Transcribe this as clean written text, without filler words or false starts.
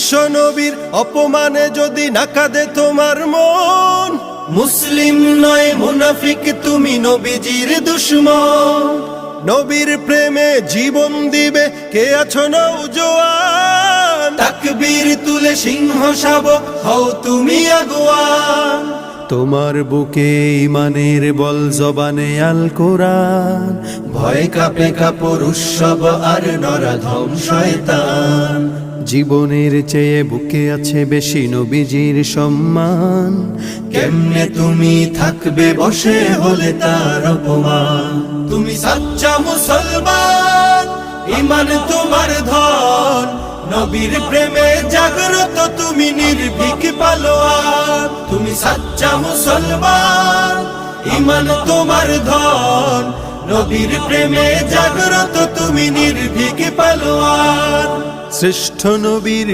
বিশ্ব নবীর অপমানে যদি না কাঁদে তোমার মন, মুসলিম নয় মুনাফিক তুমি নবীজির দুশমন। নবীর প্রেমে জীবন দিবে কে আছো নওজোয়ান, তাকবীর তুলে সিংহ শাবক হও তুমি আগুয়ান। তোমার বুকে ইমানের বল জবানে আল কোরআন, ভয় কাঁপে কাপড় উৎসব আর নরাধম শয়তান। জীবনের চেয়ে বুকে আছে বেশি নবীজির সম্মান, কেমনে তুমি থাকবে বসে হলে তার অপমান। তুমি সাচ্চা মুসলমান, ইমান তোমার ধন, নবীর প্রেমে জাগ্রত তুমি নির্ভীক পালোয়ান। তুমি সাচ্চা মুসলমান, ইমান তোমার ধন, নবীর প্রেমে জাগ্রত তুমি নির্ভীক পালোয়ান। শ্রেষ্ঠ নবীর